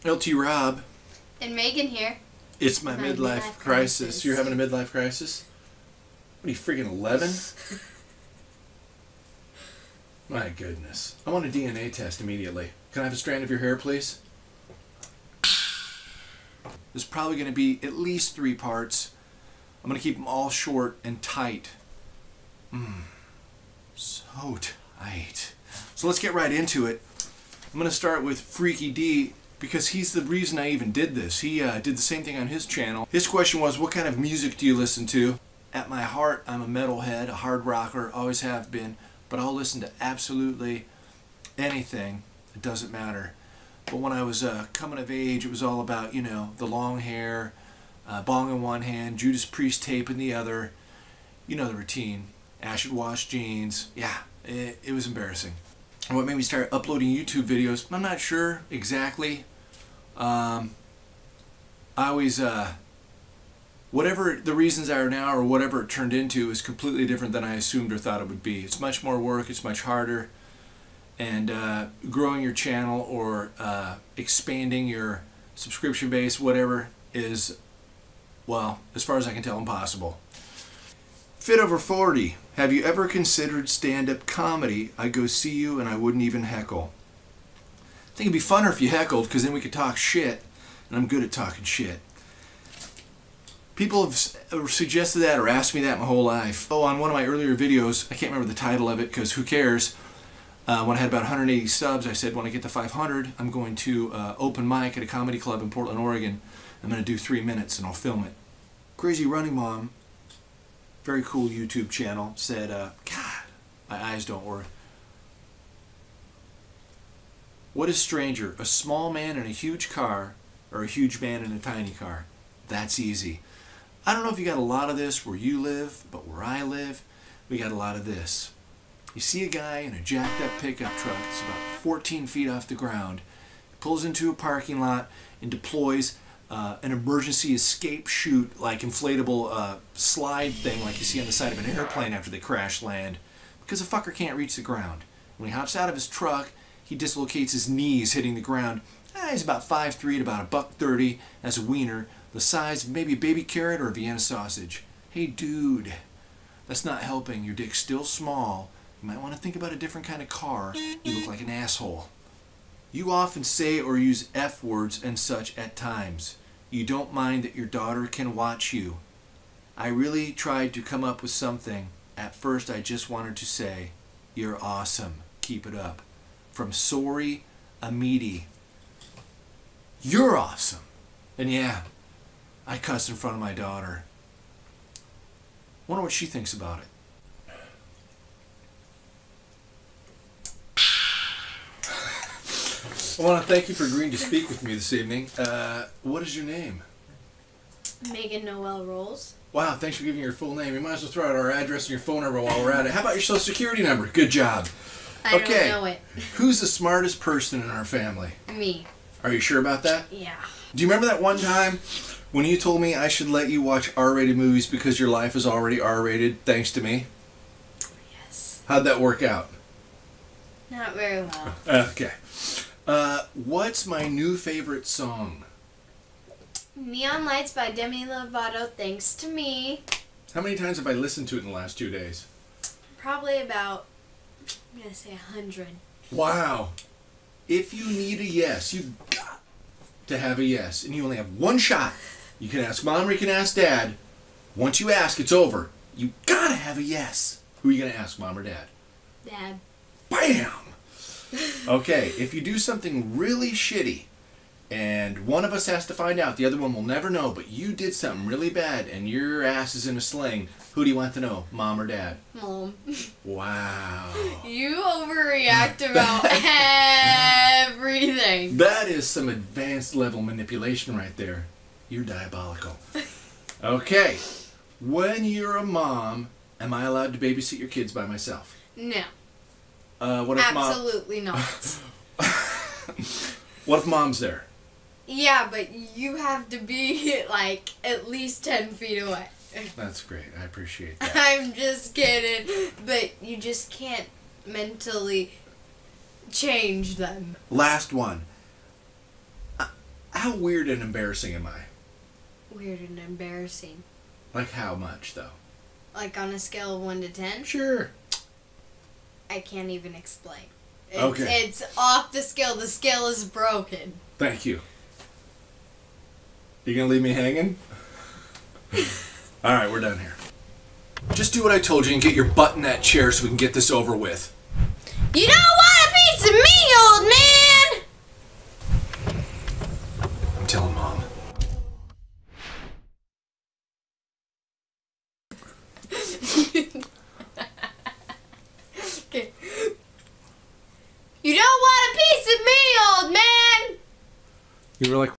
LT Rob. And Megan here. It's my midlife crisis. You're having a midlife crisis? What are you, freaking 11? My goodness. I want a DNA test immediately. Can I have a strand of your hair, please? There's probably going to be at least 3 parts. I'm going to keep them all short and tight. So tight. So let's get right into it. I'm going to start with Freaky D because he's the reason I even did this. He did the same thing on his channel. His question was, what kind of music do you listen to? At my heart, I'm a metalhead, a hard rocker, always have been, but I'll listen to absolutely anything. It doesn't matter. But when I was coming of age, it was all about, you know, the long hair, bong in one hand, Judas Priest tape in the other. You know the routine. Acid wash jeans. Yeah, it was embarrassing. And what made me start uploading YouTube videos, I'm not sure exactly. I always, whatever the reasons are now or whatever it turned into is completely different than I assumed or thought it would be. It's much more work, it's much harder. And growing your channel or expanding your subscription base, whatever, is, well, as far as I can tell, impossible. Fit over 40. Have you ever considered stand-up comedy? I go see you and I wouldn't even heckle. I think it'd be funner if you heckled, because then we could talk shit, and I'm good at talking shit. People have suggested that or asked me that my whole life. Oh, on one of my earlier videos, I can't remember the title of it because who cares, when I had about 180 subs, I said when I get to 500, I'm going to open mic at a comedy club in Portland, Oregon. I'm going to do 3 minutes and I'll film it. Crazy Running Mom, very cool YouTube channel, said, God, my eyes don't work. What is stranger, a small man in a huge car or a huge man in a tiny car? That's easy. I don't know if you got a lot of this where you live, but where I live, we got a lot of this. You see a guy in a jacked up pickup truck that's about 14 feet off the ground, pulls into a parking lot and deploys an emergency escape chute, like inflatable slide thing like you see on the side of an airplane after they crash land, because the fucker can't reach the ground. When he hops out of his truck, he dislocates his knees hitting the ground. He's about 5'3" at about $1.30, has a wiener the size of maybe a baby carrot or a Vienna sausage. Hey dude, that's not helping. Your dick's still small. You might want to think about a different kind of car. You look like an asshole. You often say or use F words and such at times. You don't mind that your daughter can watch you. I really tried to come up with something. At first I just wanted to say, you're awesome. Keep it up. From Sorry Amidi. You're awesome. And yeah, I cuss in front of my daughter. Wonder what she thinks about it. I want to thank you for agreeing to speak with me this evening. What is your name? Megan Noel Rolls. Wow, thanks for giving your full name. You might as well throw out our address and your phone number while we're at it. How about your social security number? Good job. I don't know it. Who's the smartest person in our family? Me. Are you sure about that? Yeah. Do you remember that one time when you told me I should let you watch R-rated movies because your life is already R-rated thanks to me? Yes. How'd that work out? Not very well. Okay. What's my new favorite song? Neon Lights by Demi Lovato, thanks to me. How many times have I listened to it in the last 2 days? Probably about, I'm going to say 100. Wow. If you need a yes, you've got to have a yes. And you only have one shot. You can ask Mom or you can ask Dad. Once you ask, it's over. You gotta have a yes. Who are you going to ask, Mom or Dad? Dad. Bam! Okay, if you do something really shitty, and one of us has to find out, the other one will never know, but you did something really bad and your ass is in a sling, who do you want to know, Mom or Dad? Mom. Wow. You overreact about everything. That is some advanced level manipulation right there. You're diabolical. Okay, when you're a mom, am I allowed to babysit your kids by myself? No. What if Absolutely not. What if Mom's there? Yeah, but you have to be like at least 10 feet away. That's great. I appreciate that. I'm just kidding. But you just can't mentally change them. Last one. How weird and embarrassing am I? Weird and embarrassing. Like how much, though? Like on a scale of 1 to 10? Sure. I can't even explain. Okay. It's off the scale. The scale is broken. Thank you. You gonna leave me hanging? All right, we're done here. Just do what I told you and get your butt in that chair so we can get this over with. You don't want a piece of me, old man! I'm telling Mom. Okay. You don't want a piece of me, old man! You were like,